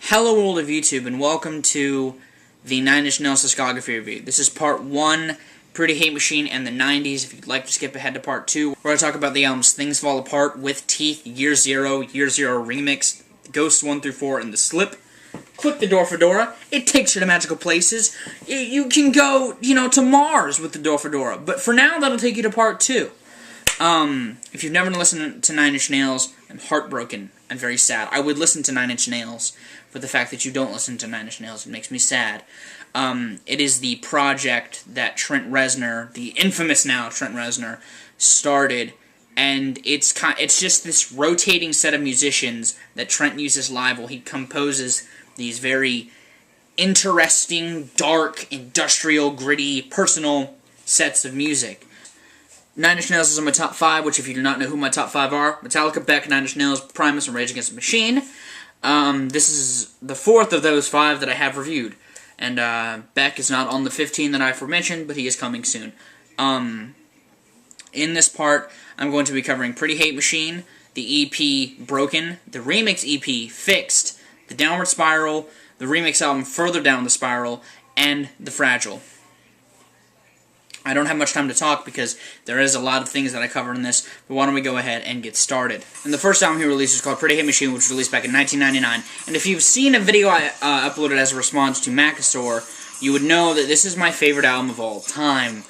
Hello world of YouTube, and welcome to the 90's Discography review. This is part 1, Pretty Hate Machine and the 90's. If you'd like to skip ahead to part 2, we're going to talk about the albums Things Fall Apart, With Teeth, Year Zero Remix, Ghosts 1 through 4, and The Slip. Click the Door Fedora. It takes you to magical places. You can go, to Mars with the Door Fedora. But for now, that'll take you to part 2. If you've never listened to 9 Inch Nails, I'm heartbroken. I'm very sad. I would listen to 9 Inch Nails, but the fact that you don't listen to 9 Inch Nails, it makes me sad. It is the project that Trent Reznor, the infamous now Trent Reznor, started, and it's just this rotating set of musicians that Trent uses live while he composes these very interesting, dark, industrial, gritty, personal sets of music. 9 Inch Nails is in my top 5, which if you do not know who my top 5 are, Metallica, Beck, 9 Inch Nails, Primus, and Rage Against the Machine. This is the 4th of those 5 that I have reviewed. And Beck is not on the 15 that I aforementioned, but he is coming soon. In this part, I'm going to be covering Pretty Hate Machine, the EP Broken, the remix EP Fixed, the Downward Spiral, the remix album Further Down the Spiral, and the Fragile. I don't have much time to talk because there is a lot of things that I cover in this, but why don't we go ahead and get started. And the first album he released was called Pretty Hate Machine, which was released back in 1999. And if you've seen a video I uploaded as a response to Macasaur, you would know that this is my favorite album of all time.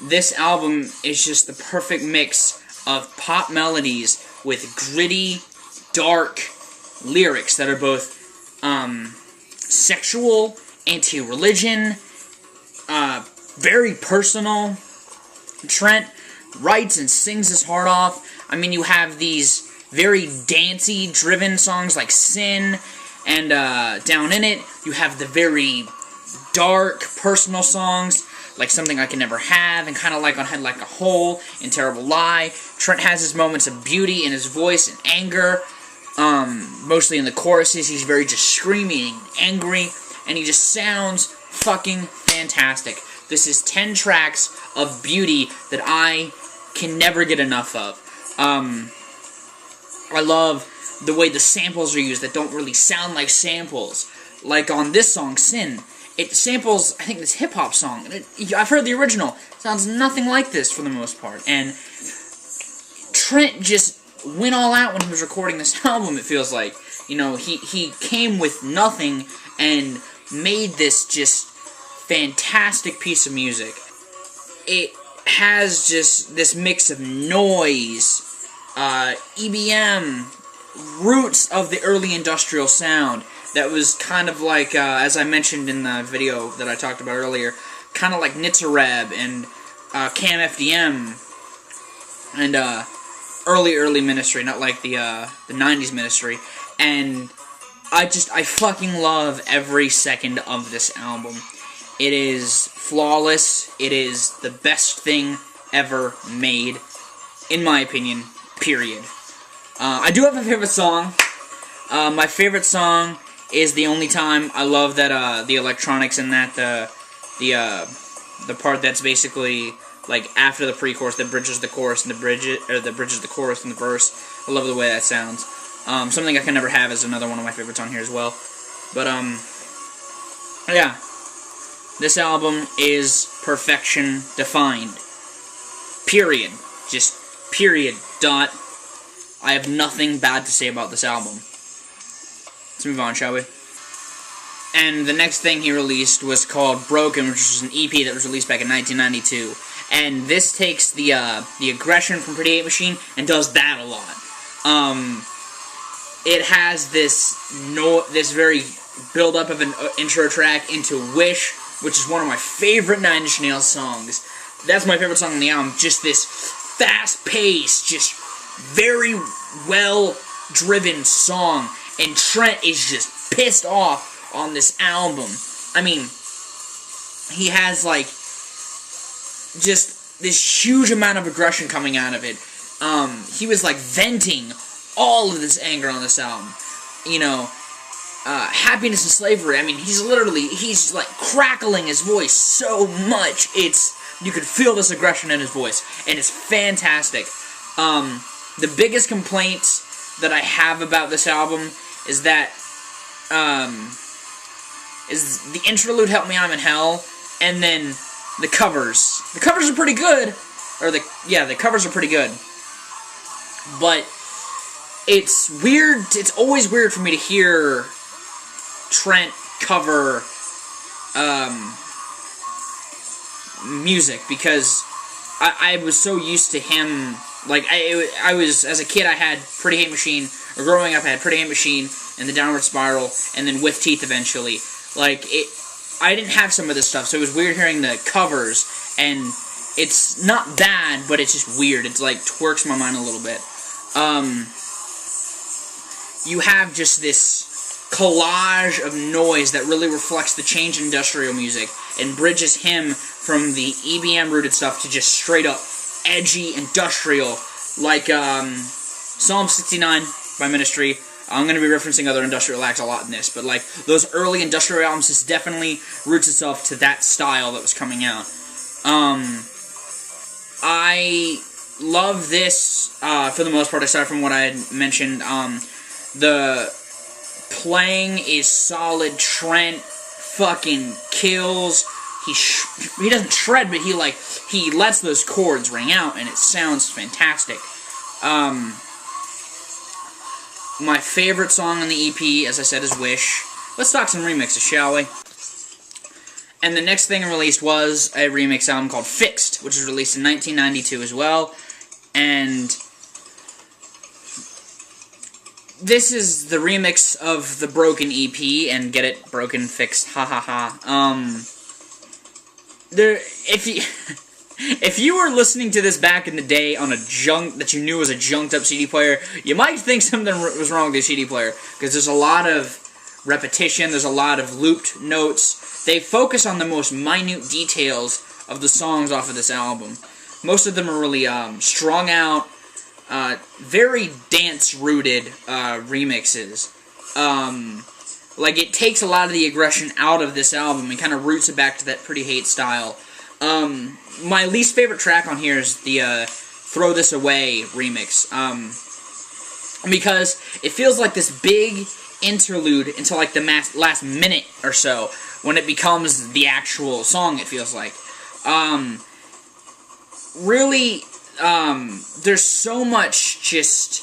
This album is just the perfect mix of pop melodies with gritty, dark lyrics that are both sexual, anti-religion, very personal. Trent writes and sings his heart off. I mean, you have these very dancey, driven songs like Sin and Down In It. You have the very dark, personal songs like Something I Can Never Have and kind of like On Head Like a Hole and Terrible Lie. Trent has his moments of beauty in his voice and anger. Mostly in the choruses, he's very just screaming and angry, and he just sounds fucking fantastic. This is 10 tracks of beauty that I can never get enough of. I love the way the samples are used that don't really sound like samples. Like on this song, Sin, it samples, I think, this hip-hop song. I've heard the original. It sounds nothing like this for the most part. And Trent just went all out when he was recording this album, it feels like. He came with nothing and made this just fantastic piece of music. It has just this mix of noise, EBM, roots of the early industrial sound that was kind of like, as I mentioned in the video that I talked about earlier, kind of like Nitzareb and Cam FDM and early Ministry, not like the 90's Ministry. And I fucking love every second of this album. It is flawless. It is the best thing ever made, in my opinion, period. I do have a favorite song. My favorite song is The Only Time. I love that the electronics in that, the part that's basically like after the pre-chorus that bridges the chorus and that bridges the chorus and the verse. I love the way that sounds. Something I Can Never Have is another one of my favorites on here as well. But yeah. This album is perfection defined. Period. Just period. Dot. I have nothing bad to say about this album. Let's move on, shall we? And the next thing he released was called Broken, which was an EP that was released back in 1992. And this takes the aggression from Pretty Hate Machine and does that a lot. It has this very build-up of an intro track into Wish, which is one of my favorite 9 Inch Nails songs. That's my favorite song on the album. Just this fast-paced, just very well-driven song. And Trent is just pissed off on this album. I mean, he has, like, just this huge amount of aggression coming out of it. He was, like, venting all of this anger on this album. Happiness and Slavery, I mean, he's like crackling his voice so much, you could feel this aggression in his voice, and it's fantastic. The biggest complaints that I have about this album is that is the interlude, Help Me I'm in Hell, and then the covers. The covers are pretty good, the covers are pretty good, but it's weird, it's always weird for me to hear Trent cover, music, because I was so used to him, like, I was, as a kid, I had Pretty Hate Machine, or growing up, I had Pretty Hate Machine, and the Downward Spiral, and then With Teeth eventually. Like, I didn't have some of this stuff, so it was weird hearing the covers, and it's not bad, but it's just weird. It's like, twerks my mind a little bit. You have just this collage of noise that really reflects the change in industrial music, and bridges him from the EBM-rooted stuff to just straight-up edgy industrial, like, Psalm 69 by Ministry. I'm going to be referencing other industrial acts a lot in this, but, like, those early industrial albums, this definitely roots itself to that style that was coming out. I love this, for the most part, aside from what I had mentioned. The playing is solid. Trent fucking kills. He doesn't shred, but he lets those chords ring out, and it sounds fantastic. My favorite song on the EP, as I said, is Wish. Let's talk some remixes, shall we? And the next thing released was a remix album called Fixed, which was released in 1992 as well. And this is the remix of the Broken EP, and get it? Broken, Fixed, ha ha ha. If you were listening to this back in the day on a that you knew was a junked up CD player, you might think something was wrong with your CD player, because there's a lot of repetition, there's a lot of looped notes. They focus on the most minute details of the songs off of this album. Most of them are really strung out, very dance-rooted remixes. Like, it takes a lot of the aggression out of this album and kind of roots it back to that Pretty Hate style. My least favorite track on here is the Throw This Away remix, because it feels like this big interlude until like the last minute or so, when it becomes the actual song, it feels like. Really, there's so much just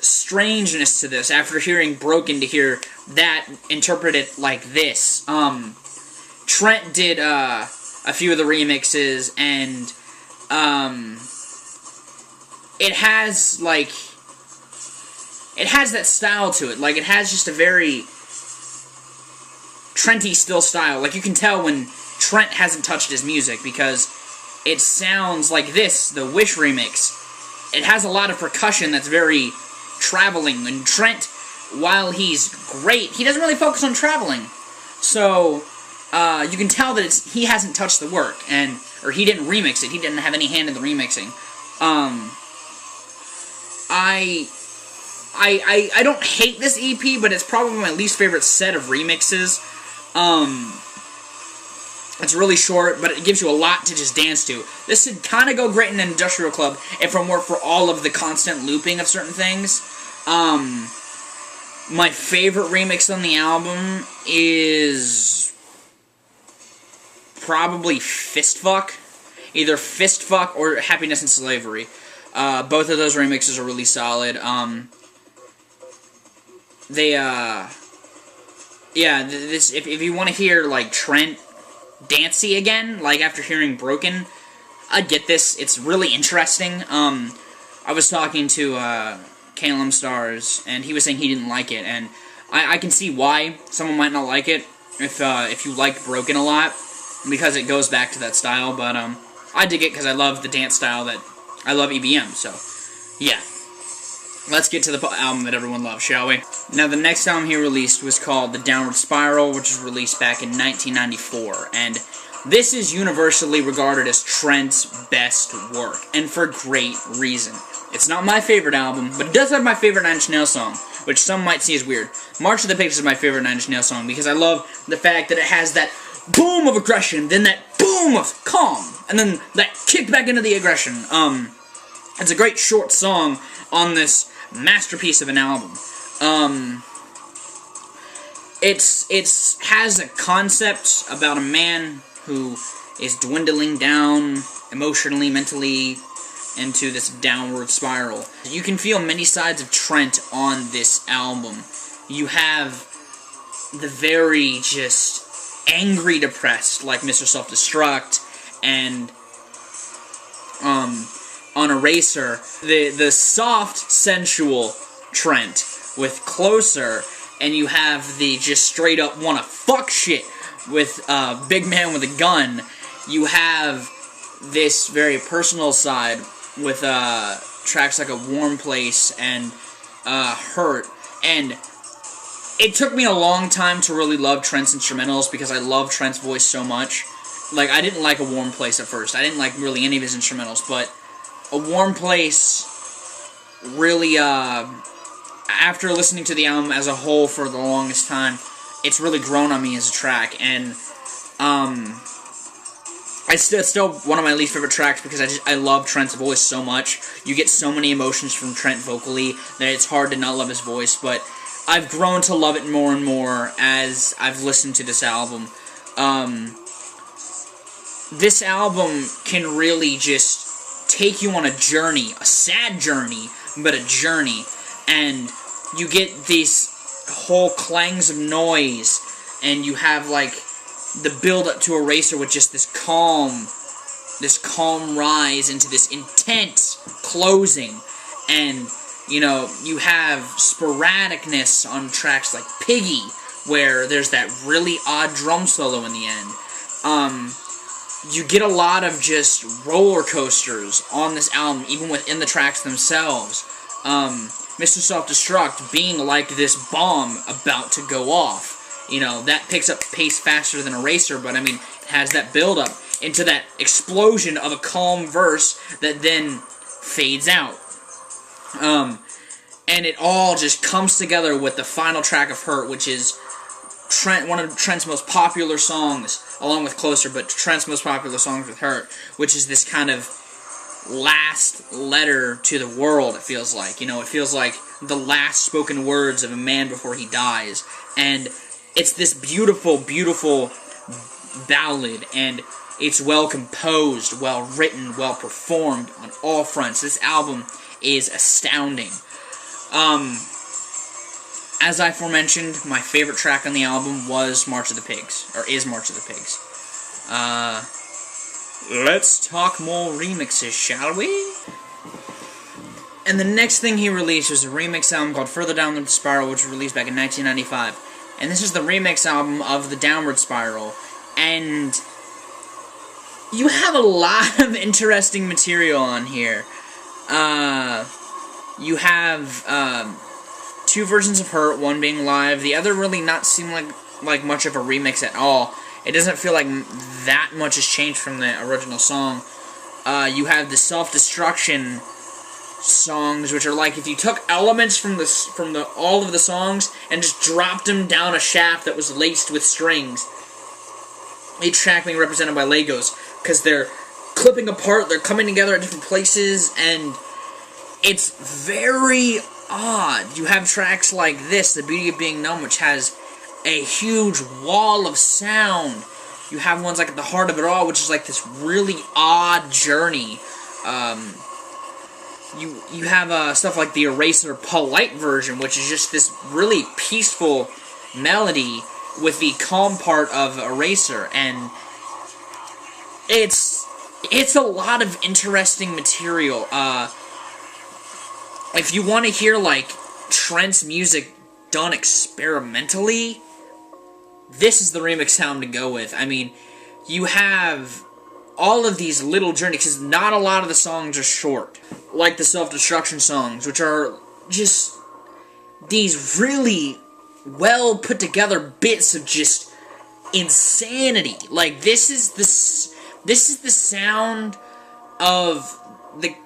strangeness to this after hearing Broken to hear that interpreted like this. Trent did a few of the remixes, and it has that style to it. Like, it has just a very Trenty still style. Like, you can tell when Trent hasn't touched his music, because it sounds like this, the Wish remix. It has a lot of percussion that's very traveling, and Trent, while he's great, he doesn't really focus on traveling. So, you can tell that he hasn't touched the work, or he didn't remix it. He didn't have any hand in the remixing. I don't hate this EP, but it's probably my least favorite set of remixes. It's really short, but it gives you a lot to just dance to. This would kind of go great in an industrial club if it weren't for all of the constant looping of certain things. My favorite remix on the album is probably Fistfuck. Either Fistfuck or Happiness and Slavery. Both of those remixes are really solid. If you want to hear, like, Trent dancey again, like, after hearing Broken, I'd get this. It's really interesting. I was talking to, Calum Stars, and he was saying he didn't like it, and I can see why someone might not like it, if you like Broken a lot, because it goes back to that style, but, I dig it because I love the dance style I love EBM, so, yeah. Let's get to the album that everyone loves, shall we? Now, the next album he released was called The Downward Spiral, which was released back in 1994, and this is universally regarded as Trent's best work, and for great reason. It's not my favorite album, but it does have my favorite Nine Inch Nails song, which some might see as weird. March of the Pigs is my favorite Nine Inch Nails song, because I love the fact that it has that boom of aggression, then that boom of calm, and then that kick back into the aggression. It's a great short song on this masterpiece of an album. it's has a concept about a man who is dwindling down emotionally, mentally, into this downward spiral. You can feel many sides of Trent on this album. You have the very just angry depressed, like Mr. Self-Destruct, and on Eraser, the soft, sensual Trent with Closer, and you have the just straight up wanna fuck shit with Big Man with a Gun. You have this very personal side with tracks like A Warm Place and Hurt, and it took me a long time to really love Trent's instrumentals because I love Trent's voice so much. Like, I didn't like A Warm Place at first. I didn't like really any of his instrumentals, but A Warm Place really, after listening to the album as a whole for the longest time, it's really grown on me as a track, and it's still one of my least favorite tracks because I love Trent's voice so much. You get so many emotions from Trent vocally that it's hard to not love his voice, but I've grown to love it more and more as I've listened to this album. This album can really just take you on a journey, a sad journey, but a journey, and you get these whole clangs of noise, and you have like the build-up to Eraser with just this calm rise into this intense closing, and you know, you have sporadicness on tracks like Piggy, where there's that really odd drum solo in the end. You get a lot of just roller coasters on this album, even within the tracks themselves. Mr. Self-Destruct being like this bomb about to go off. You know, that picks up pace faster than Eraser, but I mean, it has that build-up into that explosion of a calm verse that then fades out. And it all just comes together with the final track of Hurt, which is one of Trent's most popular songs, along with Closer, but Trent's most popular songs with Hurt, which is this kind of last letter to the world, it feels like. You know, it feels like the last spoken words of a man before he dies. And it's this beautiful, beautiful ballad, and it's well composed, well written, well performed on all fronts. This album is astounding. As I aforementioned, my favorite track on the album was March of the Pigs, or is March of the Pigs. Let's talk more remixes, shall we? And the next thing he released was a remix album called Further Down the Spiral, which was released back in 1995. And this is the remix album of The Downward Spiral. And you have a lot of interesting material on here. You have two versions of Hurt, one being live, the other really not seem like much of a remix at all. It doesn't feel like that much has changed from the original song. You have the Self-Destruction songs, which are like if you took elements from all of the songs and just dropped them down a shaft that was laced with strings. Each track being represented by Legos, because they're clipping apart, they're coming together at different places, and it's very odd. You have tracks like this, The Beauty of Being Numb, which has a huge wall of sound. You have ones like At the Heart of It All, which is like this really odd journey. You have stuff like the Eraser Polite version, which is just this really peaceful melody with the calm part of Eraser, and it's a lot of interesting material. If you want to hear, like, Trent's music done experimentally, this is the remix album to go with. I mean, you have all of these little journeys, because not a lot of the songs are short. Like the Self-Destruction songs, which are just these really well put together bits of just insanity. Like, this is the sound of the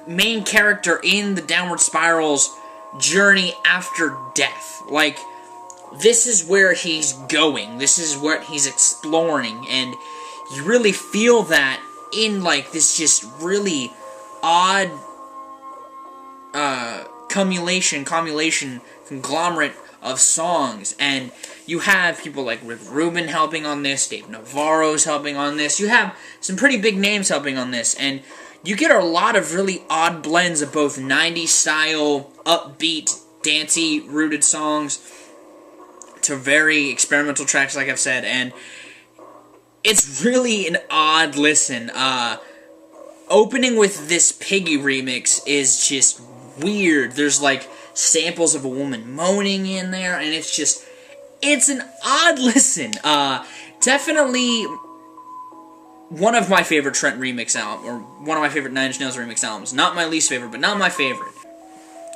main character in the Downward Spiral's journey after death. Like, this is where he's going. This is what he's exploring, and you really feel that in, like, this just really odd conglomerate of songs, and you have people like Rick Rubin helping on this, Dave Navarro's helping on this, you have some pretty big names helping on this, and you get a lot of really odd blends of both 90s style, upbeat, dancey, rooted songs to very experimental tracks, like I've said, and it's really an odd listen. Opening with this Piggy remix is just weird. There's like samples of a woman moaning in there, and it's an odd listen. Definitely one of my favorite Trent remix albums, or one of my favorite Nine Inch Nails remix albums. Not my least favorite, but not my favorite.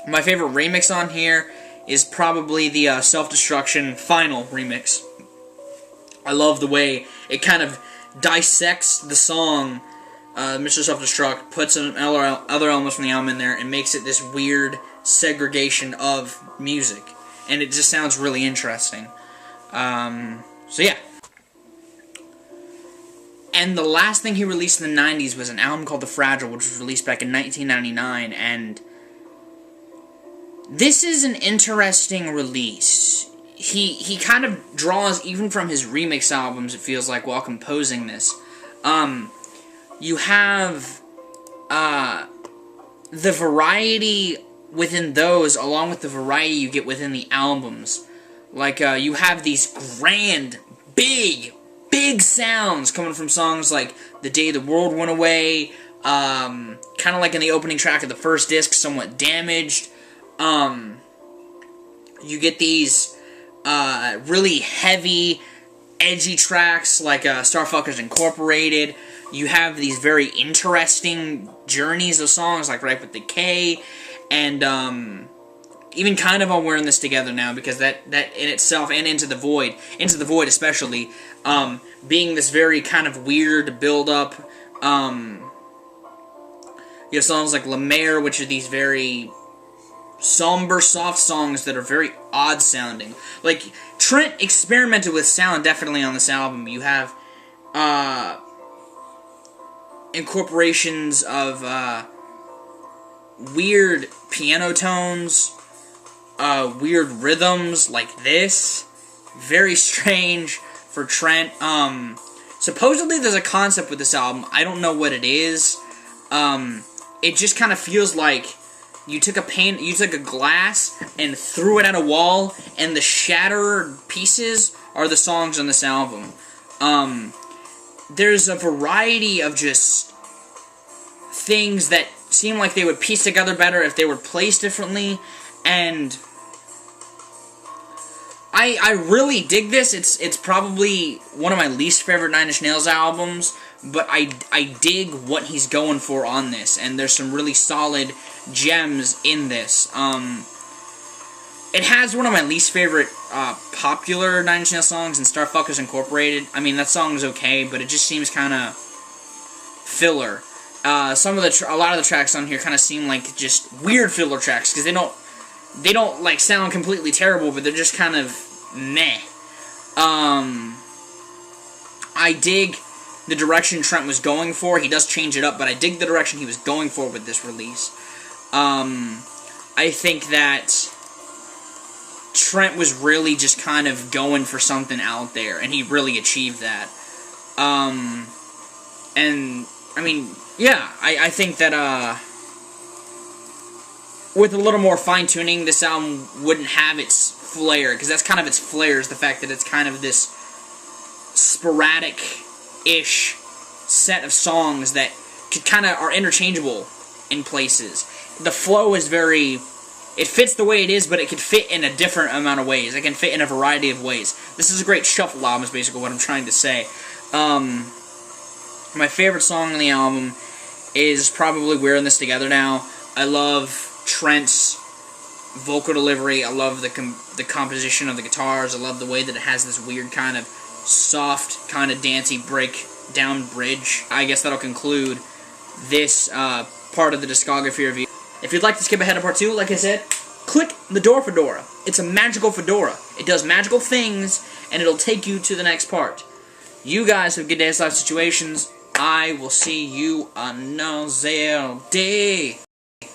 My favorite remix on here is probably the Self-Destruction Final remix. I love the way it kind of dissects the song, Mr. Self-Destruct, puts some other elements from the album in there, and makes it this weird segregation of music. And it just sounds really interesting. So yeah. And the last thing he released in the 90s was an album called The Fragile, which was released back in 1999, and this is an interesting release. He kind of draws, even from his remix albums, it feels like, while composing this. You have the variety within those, along with the variety you get within the albums. Like, you have these grand, big sounds coming from songs like The Day the World Went Away, kind of like in the opening track of the first disc, Somewhat Damaged. You get these really heavy, edgy tracks like Starfuckers Incorporated. You have these very interesting journeys of songs like Ripe with Decay, and even kind of on Wearing This Together Now, because that in itself, and Into the Void especially, being this very kind of weird build-up. You have songs like La Mer, which are these very somber, soft songs that are very odd-sounding. Like, Trent experimented with sound definitely on this album. You have incorporations of weird piano tones, weird rhythms like this. Very strange for Trent. Supposedly there's a concept with this album. I don't know what it is. It just kind of feels like you took a glass and threw it at a wall, and the shattered pieces are the songs on this album. There's a variety of just things that seem like they would piece together better if they were placed differently, and I really dig this. It's probably one of my least favorite Nine Inch Nails albums, but I dig what he's going for on this, and there's some really solid gems in this. It has one of my least favorite popular Nine Inch Nails songs in Starfuckers Incorporated. I mean, that song is okay, but it just seems kind of filler. A lot of the tracks on here kind of seem like just weird filler tracks, because they don't like sound completely terrible, but they're just kind of meh. I dig the direction Trent was going for. He does change it up, but I dig the direction he was going for with this release. I think that Trent was really just kind of going for something out there, and he really achieved that. And, I mean, yeah, I think that, with a little more fine-tuning, this album wouldn't have its flair, because that's kind of its flair, is the fact that it's kind of this sporadic-ish set of songs that kind of are interchangeable in places. The flow is very... It fits the way it is, but it can fit in a different amount of ways. It can fit in a variety of ways. This is a great shuffle album, is basically what I'm trying to say. My favorite song on the album is probably Wearing This Together Now. I love Trent's vocal delivery. I love the composition of the guitars. I love the way that it has this weird kind of soft, kind of dancey breakdown bridge. I guess that'll conclude this part of the discography review. If you'd like to skip ahead to part 2, like I said, click the door fedora. It's a magical fedora. It does magical things, and it'll take you to the next part. You guys have good days, life situations. I will see you another day.